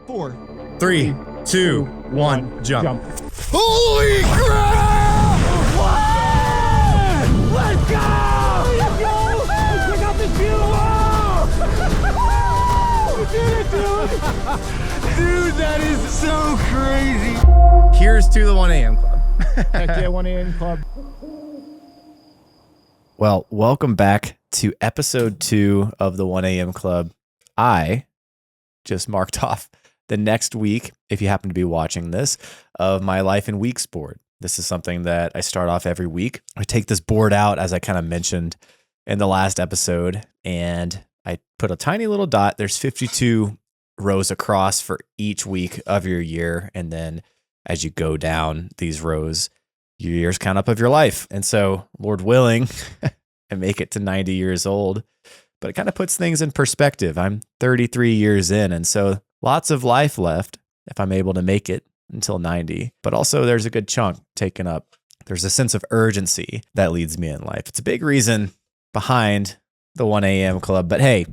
4, 3, 2, 1, jump. Holy crap! What? Let's go! Let's go! Let's pick up this fuel! We did it, dude! Dude, that is so crazy. Here's to the 1 a.m. Club. Heck yeah, 1 a.m. Club. Well, welcome back to episode 2 of the 1 a.m. Club. I just marked off the next week, if you happen to be watching this, of my Life in Weeks board. This is something that I start off every week. I take this board out, as I kind of mentioned in the last episode, and I put a tiny little dot. There's 52 rows across for each week of your year. And then as you go down these rows, your years count up of your life. And so, Lord willing, I make it to 90 years old. But it kind of puts things in perspective. I'm 33 years in, and so lots of life left if I'm able to make it until 90. But also there's a good chunk taken up. There's a sense of urgency that leads me in life. It's a big reason behind the 1 a.m. Club. But hey,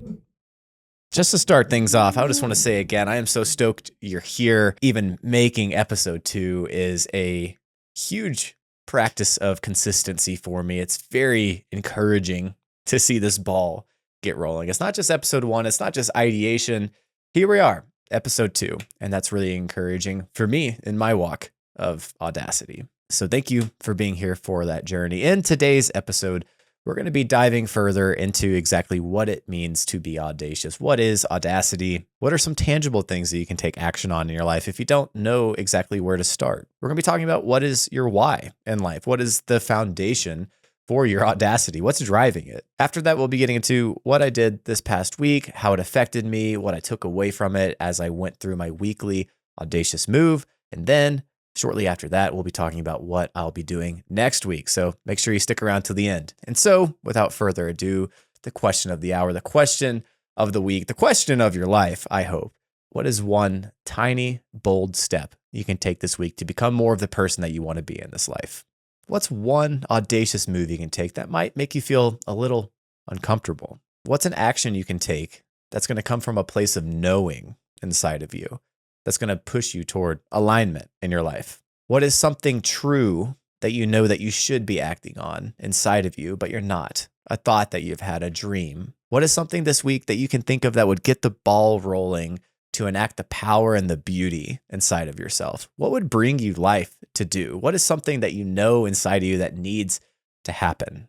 just to start things off, I just want to say again, I am so stoked you're here. Even making episode 2 is a huge practice of consistency for me. It's very encouraging to see this ball get rolling. It's not just episode 1. It's not just ideation. Here we are, episode 2. And that's really encouraging for me in my walk of Audacity. So thank you for being here for that journey. In today's episode, we're going to be diving further into exactly what it means to be audacious. What is Audacity? What are some tangible things that you can take action on in your life if you don't know exactly where to start? We're going to be talking about what is your why in life? What is the foundation for your Audacity? What's driving it? After that, we'll be getting into what I did this past week, how it affected me, what I took away from it as I went through my weekly Audacious move. And then shortly after that, we'll be talking about what I'll be doing next week. So make sure you stick around to the end. And so without further ado, the question of the hour, the question of the week, the question of your life, I hope. What is one tiny, bold step you can take this week to become more of the person that you want to be in this life? What's one audacious move you can take that might make you feel a little uncomfortable? What's an action you can take that's going to come from a place of knowing inside of you that's going to push you toward alignment in your life? What is something true that you know that you should be acting on inside of you, but you're not? A thought that you've had, a dream. What is something this week that you can think of that would get the ball rolling to enact the power and the beauty inside of yourself? What would bring you life to do? What is something that you know inside of you that needs to happen?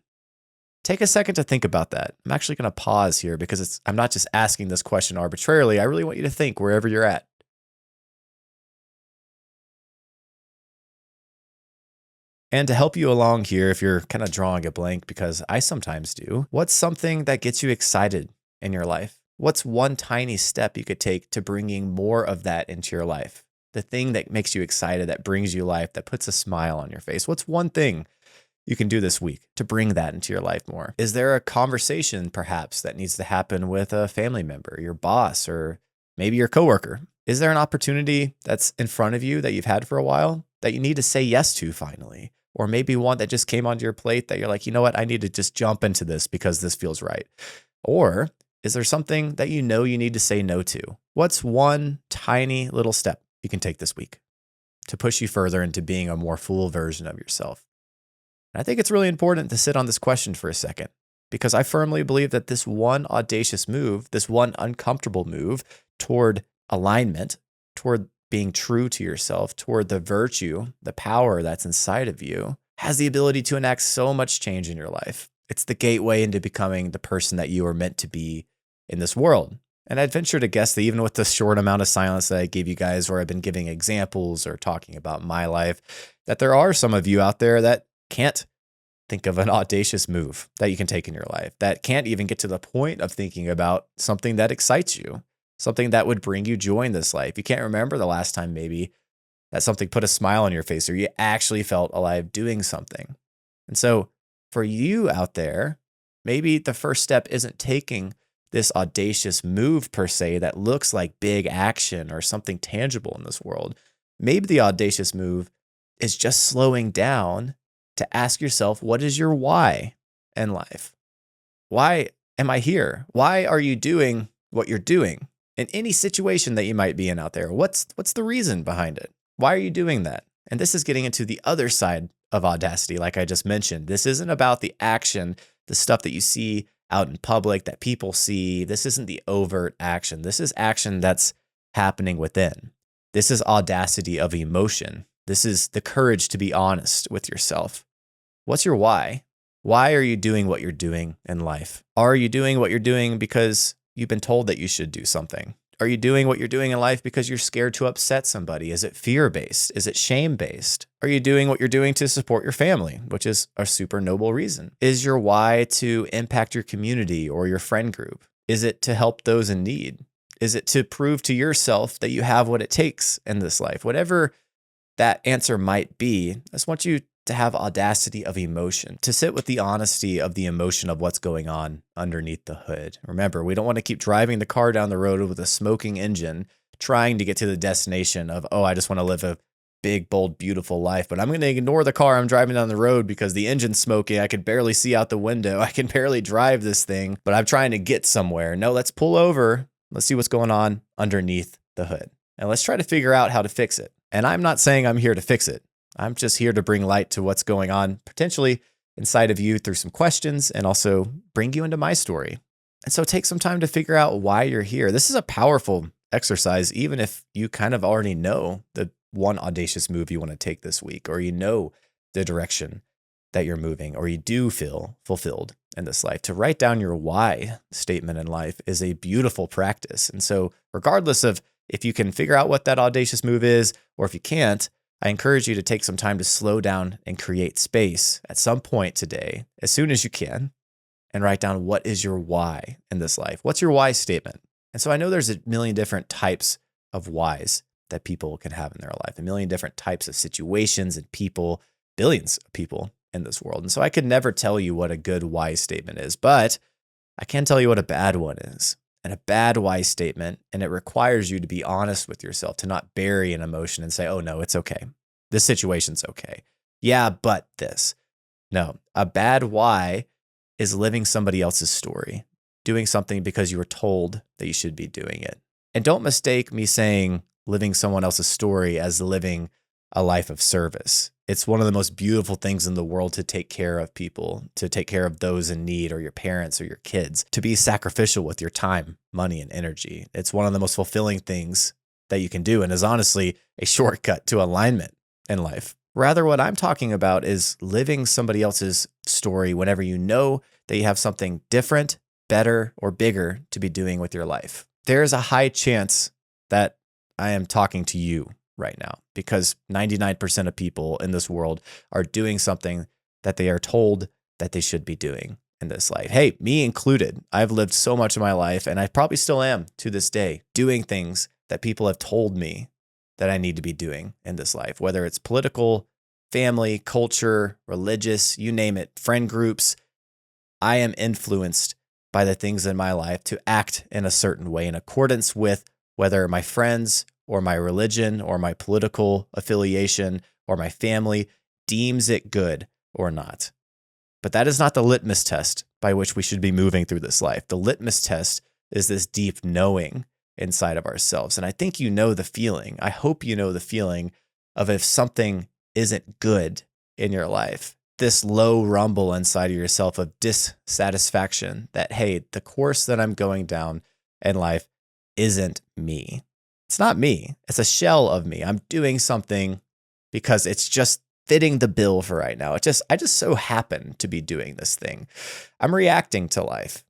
Take a second to think about that. I'm actually going to pause here because I'm not just asking this question arbitrarily. I really want you to think wherever you're at. And to help you along here, if you're kind of drawing a blank, because I sometimes do, what's something that gets you excited in your life? What's one tiny step you could take to bringing more of that into your life? The thing that makes you excited, that brings you life, that puts a smile on your face. What's one thing you can do this week to bring that into your life more? Is there a conversation perhaps that needs to happen with a family member, your boss, or maybe your coworker? Is there an opportunity that's in front of you that you've had for a while that you need to say yes to finally? Or maybe one that just came onto your plate that you're like, you know what, I need to just jump into this because this feels right. Or is there something that you know you need to say no to? What's one tiny little step you can take this week to push you further into being a more full version of yourself? And I think it's really important to sit on this question for a second, because I firmly believe that this one audacious move, this one uncomfortable move toward alignment, toward being true to yourself, toward the virtue, the power that's inside of you, has the ability to enact so much change in your life. It's the gateway into becoming the person that you are meant to be in this world. And I'd venture to guess that even with the short amount of silence that I gave you guys, where I've been giving examples or talking about my life, that there are some of you out there that can't think of an audacious move that you can take in your life, that can't even get to the point of thinking about something that excites you, something that would bring you joy in this life. You can't remember the last time maybe that something put a smile on your face or you actually felt alive doing something. And so for you out there, maybe the first step isn't taking this audacious move per se that looks like big action or something tangible in this world. Maybe the audacious move is just slowing down to ask yourself, what is your why in life? Why am I here? Why are you doing what you're doing? in any situation that you might be in out there. What's the reason behind it? Why are you doing that? And this is getting into the other side of audacity, like I just mentioned. This isn't about the action, the stuff that you see out in public that people see. This isn't the overt action. This is action that's happening within. This is audacity of emotion. This is the courage to be honest with yourself. What's your why? Why are you doing what you're doing in life? Are you doing what you're doing because you've been told that you should do something? Are you doing what you're doing in life because you're scared to upset somebody? Is it fear-based? Is it shame-based? Are you doing what you're doing to support your family, which is a super noble reason? Is your why to impact your community or your friend group? Is it to help those in need? Is it to prove to yourself that you have what it takes in this life? Whatever that answer might be, I just want you to have audacity of emotion, to sit with the honesty of the emotion of what's going on underneath the hood. Remember, we don't want to keep driving the car down the road with a smoking engine, trying to get to the destination of, oh, I just want to live a big, bold, beautiful life, but I'm going to ignore the car I'm driving down the road because the engine's smoking. I can barely see out the window. I can barely drive this thing, but I'm trying to get somewhere. No, let's pull over. Let's see what's going on underneath the hood. And let's try to figure out how to fix it. And I'm not saying I'm here to fix it. I'm just here to bring light to what's going on potentially inside of you through some questions and also bring you into my story. And so take some time to figure out why you're here. This is a powerful exercise, even if you kind of already know the one audacious move you want to take this week, or you know the direction that you're moving, or you do feel fulfilled in this life. To write down your why statement in life is a beautiful practice. And so regardless of if you can figure out what that audacious move is, or if you can't, I encourage you to take some time to slow down and create space at some point today, as soon as you can, and write down what is your why in this life. What's your why statement? And so I know there's a million different types of whys that people can have in their life, a million different types of situations and people, billions of people in this world. And so I could never tell you what a good why statement is, but I can tell you what a bad one is. And a bad why statement, and it requires you to be honest with yourself, to not bury an emotion and say, oh no, it's okay. This situation's okay. Yeah, but this. No, a bad why is living somebody else's story, doing something because you were told that you should be doing it. And don't mistake me saying living someone else's story as living a life of service. It's one of the most beautiful things in the world to take care of people, to take care of those in need, or your parents or your kids, to be sacrificial with your time, money, and energy. It's one of the most fulfilling things that you can do, and is honestly a shortcut to alignment in life. Rather, what I'm talking about is living somebody else's story whenever you know that you have something different, better, or bigger to be doing with your life. There is a high chance that I am talking to you right now, because 99% of people in this world are doing something that they are told that they should be doing in this life. Hey, me included. I've lived so much of my life, and I probably still am to this day, doing things that people have told me that I need to be doing in this life, whether it's political, family, culture, religious, you name it, friend groups. I am influenced by the things in my life to act in a certain way in accordance with whether my friends or my religion or my political affiliation or my family deems it good or not. But that is not the litmus test by which we should be moving through this life. The litmus test is this deep knowing inside of ourselves. And I think you know the feeling. I hope you know the feeling of if something isn't good in your life, this low rumble inside of yourself of dissatisfaction that, hey, the course that I'm going down in life isn't me. It's not me. It's a shell of me. I'm doing something because it's just fitting the bill for right now. I just so happen to be doing this thing. I'm reacting to life.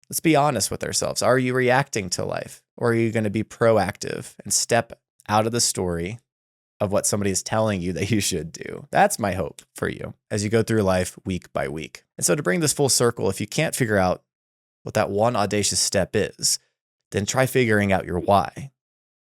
Let's be honest with ourselves. Are you reacting to life, or are you going to be proactive and step out of the story of what somebody is telling you that you should do? That's my hope for you as you go through life week by week. And so to bring this full circle, if you can't figure out what that one audacious step is, then try figuring out your why.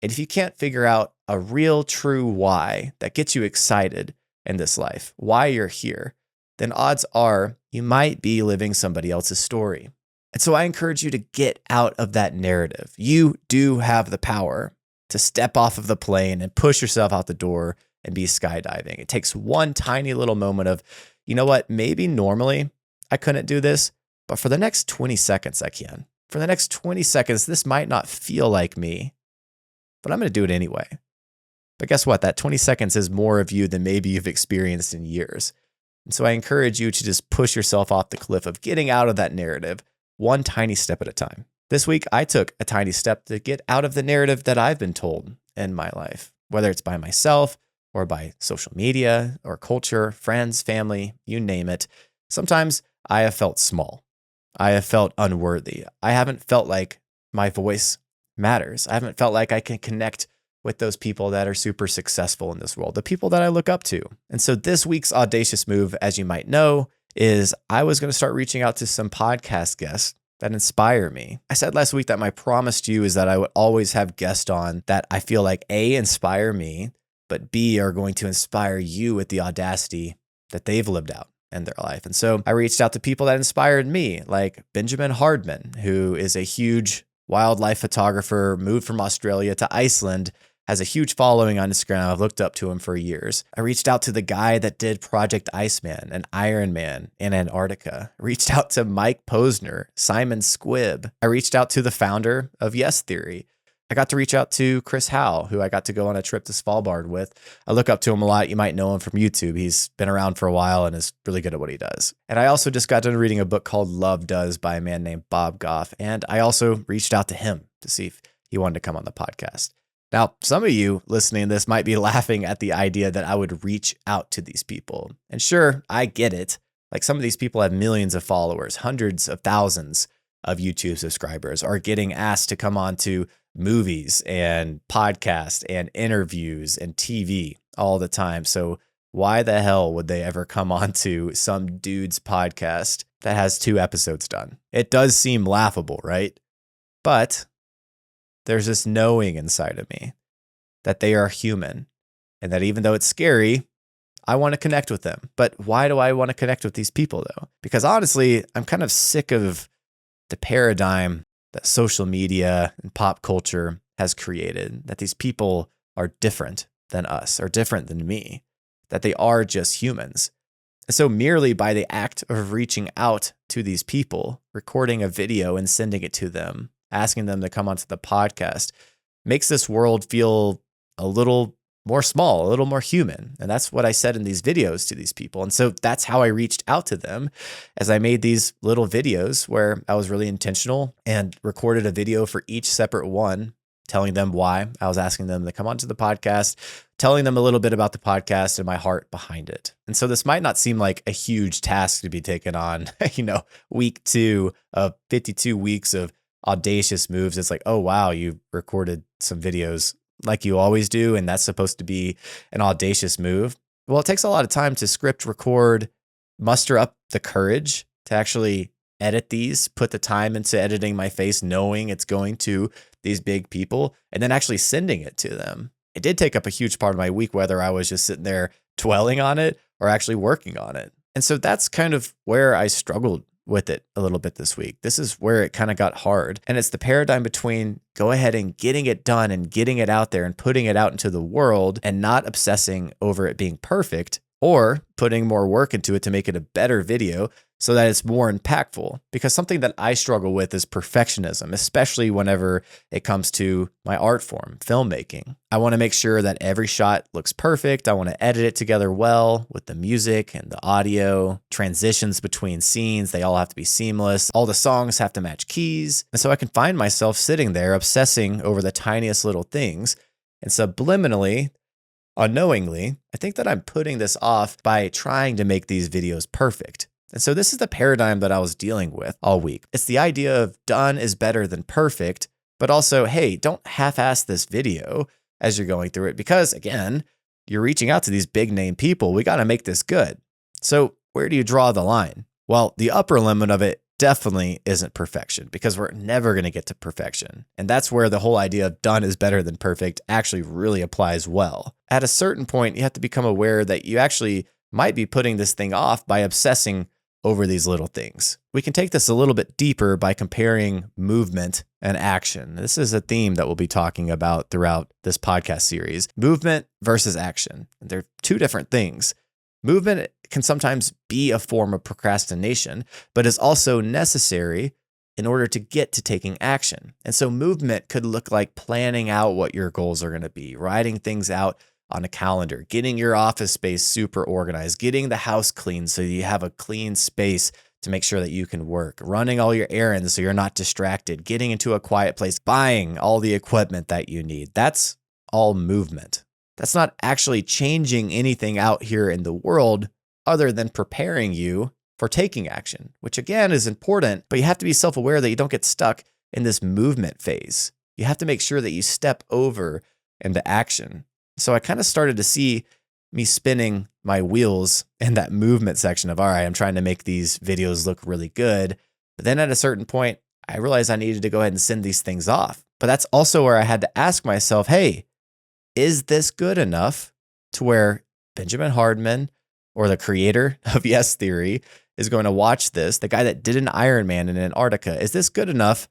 And if you can't figure out a real, true why that gets you excited in this life, why you're here, then odds are you might be living somebody else's story. And so I encourage you to get out of that narrative. You do have the power to step off of the plane and push yourself out the door and be skydiving. It takes one tiny little moment of, you know what, maybe normally I couldn't do this, but for the next 20 seconds I can. for the next 20 seconds, this might not feel like me, but I'm going to do it anyway. But guess what? That 20 seconds is more of you than maybe you've experienced in years. And so I encourage you to just push yourself off the cliff of getting out of that narrative one tiny step at a time. This week, I took a tiny step to get out of the narrative that I've been told in my life, whether it's by myself or by social media or culture, friends, family, you name it. Sometimes I have felt small. I have felt unworthy. I haven't felt like my voice matters. I haven't felt like I can connect with those people that are super successful in this world, the people that I look up to. And so this week's audacious move, as you might know, is I was going to start reaching out to some podcast guests that inspire me. I said last week that my promise to you is that I would always have guests on that I feel like A, inspire me, but B, are going to inspire you with the audacity that they've lived out in their life. And so I reached out to people that inspired me, like Benjamin Hardman, who is a huge wildlife photographer, moved from Australia to Iceland, has a huge following on Instagram. I've looked up to him for years. I reached out to the guy that did Project Iceman and Iron Man in Antarctica. I reached out to Mike Posner, Simon Squibb. I reached out to the founder of Yes Theory. I got to reach out to Chris Howe, who I got to go on a trip to Svalbard with. I look up to him a lot. You might know him from YouTube. He's been around for a while and is really good at what he does. And I also just got done reading a book called Love Does by a man named Bob Goff. And I also reached out to him to see if he wanted to come on the podcast. Now, some of you listening to this might be laughing at the idea that I would reach out to these people. And sure, I get it. Like some of these people have millions of followers, hundreds of thousands of YouTube subscribers, are getting asked to come on to movies and podcasts and interviews and TV all the time. So why the hell would they ever come on to some dude's podcast that has 2 episodes done? It does seem laughable, right? But there's this knowing inside of me that they are human and that even though it's scary, I want to connect with them. But why do I want to connect with these people though? Because honestly, I'm kind of sick of the paradigm that social media and pop culture has created, that these people are different than us, are different than me, that they are just humans. And so merely by the act of reaching out to these people, recording a video and sending it to them, asking them to come onto the podcast, makes this world feel a little more small, a little more human. And that's what I said in these videos to these people. And so that's how I reached out to them, as I made these little videos where I was really intentional and recorded a video for each separate one, telling them why I was asking them to come onto the podcast, telling them a little bit about the podcast and my heart behind it. And so this might not seem like a huge task to be taken on, week 2 of 52 weeks of audacious moves. It's like, oh, wow, you recorded some videos like you always do, and that's supposed to be an audacious move. Well, it takes a lot of time to script, record, muster up the courage to actually edit these, put the time into editing my face, knowing it's going to these big people, and then actually sending it to them. It did take up a huge part of my week, whether I was just sitting there dwelling on it or actually working on it. And so that's kind of where I struggled with it a little bit this week. This is where it kind of got hard. And it's the paradigm between go ahead and getting it done and getting it out there and putting it out into the world and not obsessing over it being perfect, or putting more work into it to make it a better video so that it's more impactful. Because something that I struggle with is perfectionism, especially whenever it comes to my art form, filmmaking. I want to make sure that every shot looks perfect. I want to edit it together well with the music and the audio, transitions between scenes. They all have to be seamless. All the songs have to match keys. And so I can find myself sitting there obsessing over the tiniest little things. And subliminally, unknowingly, I think that I'm putting this off by trying to make these videos perfect. And so this is the paradigm that I was dealing with all week. It's the idea of done is better than perfect, but also, hey, don't half-ass this video as you're going through it, because again, you're reaching out to these big name people. We got to make this good. So where do you draw the line? Well, the upper limit of it definitely isn't perfection, because we're never going to get to perfection. And that's where the whole idea of done is better than perfect actually really applies well. At a certain point, you have to become aware that you actually might be putting this thing off by obsessing over these little things. We can take this a little bit deeper by comparing movement and action. This is a theme that we'll be talking about throughout this podcast series. Movement versus action. They're 2 different things. Movement can sometimes be a form of procrastination, but is also necessary in order to get to taking action. And so movement could look like planning out what your goals are going to be, writing things out on a calendar, getting your office space super organized, getting the house clean so you have a clean space to make sure that you can work, running all your errands so you're not distracted, getting into a quiet place, buying all the equipment that you need. That's all movement. That's not actually changing anything out here in the world other than preparing you for taking action, which again is important, but you have to be self-aware that you don't get stuck in this movement phase. You have to make sure that you step over into action. So I kind of started to see me spinning my wheels in that movement section of, all right, I'm trying to make these videos look really good. But then at a certain point, I realized I needed to go ahead and send these things off. But that's also where I had to ask myself, hey, is this good enough to where Benjamin Hardman or the creator of Yes Theory is going to watch this, the guy that did an Ironman in Antarctica, is this good enough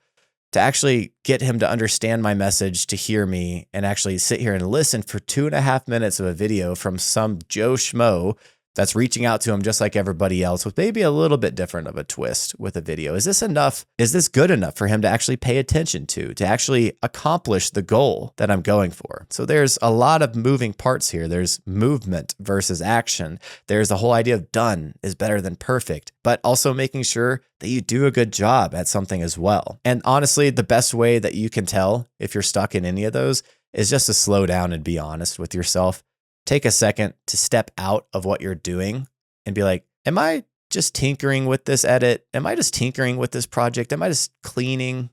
to actually get him to understand my message, to hear me, and actually sit here and listen for 2.5 minutes of a video from some Joe Schmo that's reaching out to him just like everybody else with maybe a little bit different of a twist with a video? Is this enough? Is this good enough for him to actually pay attention to actually accomplish the goal that I'm going for? So there's a lot of moving parts here. There's movement versus action. There's the whole idea of done is better than perfect, but also making sure that you do a good job at something as well. And honestly, the best way that you can tell if you're stuck in any of those is just to slow down and be honest with yourself. Take a second to step out of what you're doing and be like, am I just tinkering with this edit? Am I just tinkering with this project? Am I just cleaning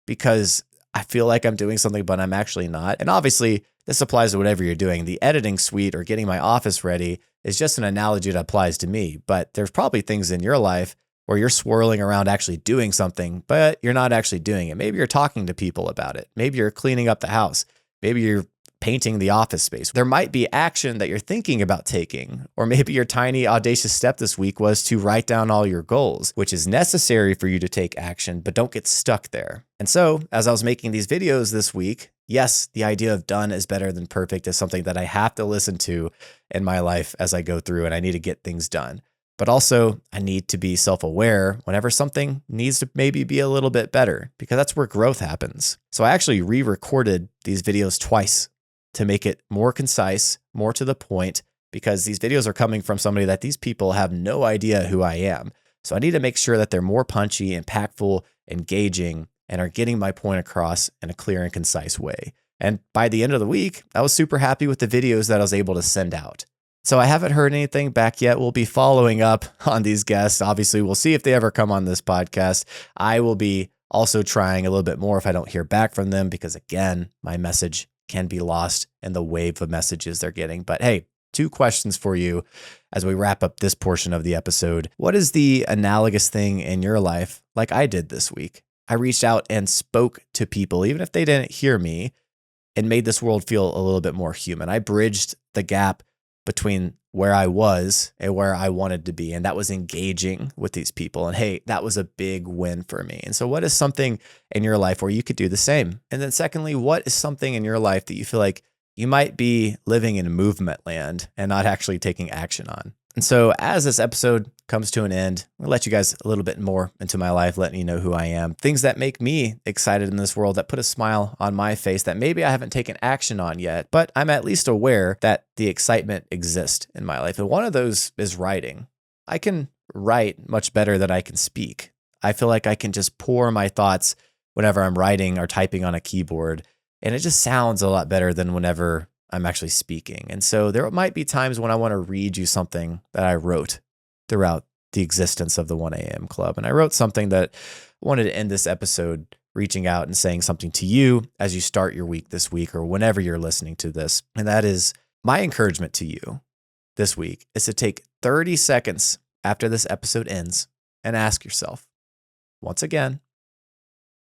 because I feel like I'm doing something, but I'm actually not? And obviously, this applies to whatever you're doing. The editing suite or getting my office ready is just an analogy that applies to me. But there's probably things in your life where you're swirling around actually doing something, but you're not actually doing it. Maybe you're talking to people about it. Maybe you're cleaning up the house. Maybe you're painting the office space. There might be action that you're thinking about taking, or maybe your tiny audacious step this week was to write down all your goals, which is necessary for you to take action, but don't get stuck there. And so as I was making these videos this week, yes, the idea of done is better than perfect is something that I have to listen to in my life as I go through, and I need to get things done. But also I need to be self-aware whenever something needs to maybe be a little bit better, because that's where growth happens. So I actually re-recorded these videos twice to make it more concise, more to the point, because these videos are coming from somebody that these people have no idea who I am. So I need to make sure that they're more punchy, impactful, engaging, and are getting my point across in a clear and concise way. And by the end of the week, I was super happy with the videos that I was able to send out. So I haven't heard anything back yet. We'll be following up on these guests. Obviously, we'll see if they ever come on this podcast. I will be also trying a little bit more if I don't hear back from them, because again, my message can be lost in the wave of messages they're getting. But hey, 2 questions for you as we wrap up this portion of the episode. What is the analogous thing in your life like I did this week? I reached out and spoke to people, even if they didn't hear me, and made this world feel a little bit more human. I bridged the gap between where I was and where I wanted to be. And that was engaging with these people. And hey, that was a big win for me. And so what is something in your life where you could do the same? And then secondly, what is something in your life that you feel like you might be living in movement land and not actually taking action on? And so as this episode comes to an end, I'll let you guys a little bit more into my life, letting you know who I am, things that make me excited in this world, that put a smile on my face that maybe I haven't taken action on yet, but I'm at least aware that the excitement exists in my life. And one of those is writing. I can write much better than I can speak. I feel like I can just pour my thoughts whenever I'm writing or typing on a keyboard, and it just sounds a lot better than whenever I'm actually speaking. And so there might be times when I want to read you something that I wrote throughout the existence of the 1 a.m. Club. And I wrote something that I wanted to end this episode reaching out and saying something to you as you start your week this week or whenever you're listening to this. And that is my encouragement to you this week is to take 30 seconds after this episode ends and ask yourself, once again,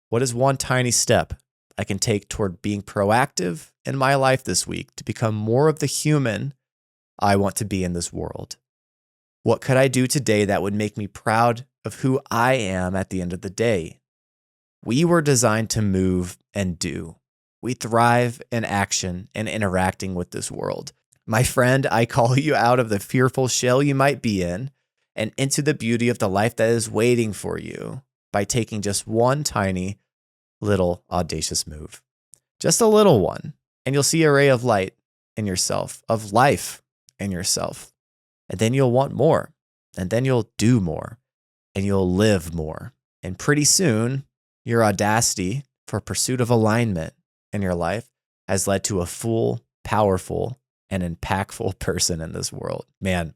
what is one tiny step I can take toward being proactive in my life this week to become more of the human I want to be in this world? What could I do today that would make me proud of who I am at the end of the day? We were designed to move and do. We thrive in action and interacting with this world. My friend, I call you out of the fearful shell you might be in and into the beauty of the life that is waiting for you by taking just one tiny little audacious move. Just a little one. And you'll see a ray of light in yourself, of life in yourself. And then you'll want more. And then you'll do more. And you'll live more. And pretty soon, your audacity for pursuit of alignment in your life has led to a full, powerful, and impactful person in this world. Man,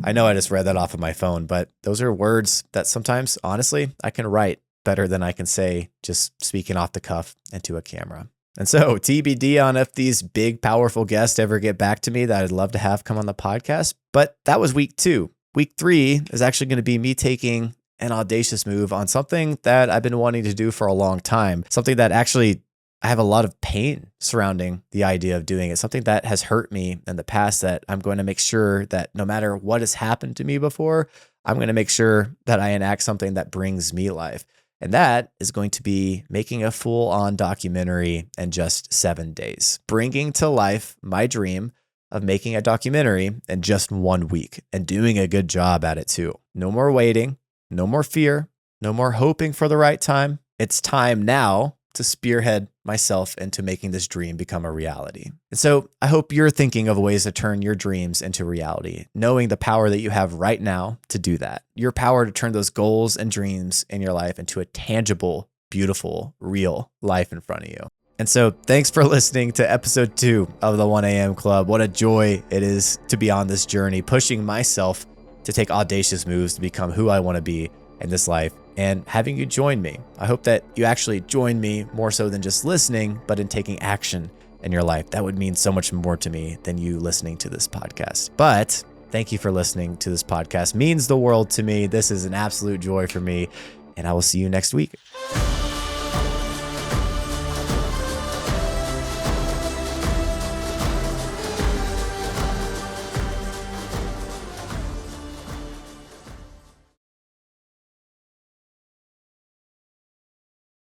I know I just read that off of my phone, but those are words that sometimes, honestly, I can write better than I can say just speaking off the cuff into a camera. And so TBD on if these big, powerful guests ever get back to me that I'd love to have come on the podcast. But that was week 2. Week 3 is actually going to be me taking an audacious move on something that I've been wanting to do for a long time. Something that actually I have a lot of pain surrounding the idea of doing it. Something that has hurt me in the past that I'm going to make sure that no matter what has happened to me before, I'm going to make sure that I enact something that brings me life. And that is going to be making a full-on documentary in just 7 days, bringing to life my dream of making a documentary in just 1 week and doing a good job at it too. No more waiting, no more fear, no more hoping for the right time. It's time now to spearhead myself into making this dream become a reality. And so I hope you're thinking of ways to turn your dreams into reality, knowing the power that you have right now to do that. Your power to turn those goals and dreams in your life into a tangible, beautiful, real life in front of you. And so thanks for listening to episode 2 of the 1 a.m. Club. What a joy it is to be on this journey, pushing myself to take audacious moves to become who I want to be in this life and having you join me. I hope that you actually join me more so than just listening, but in taking action in your life. That would mean so much more to me than you listening to this podcast. But thank you for listening to this podcast. It means the world to me. This is an absolute joy for me, and I will see you next week.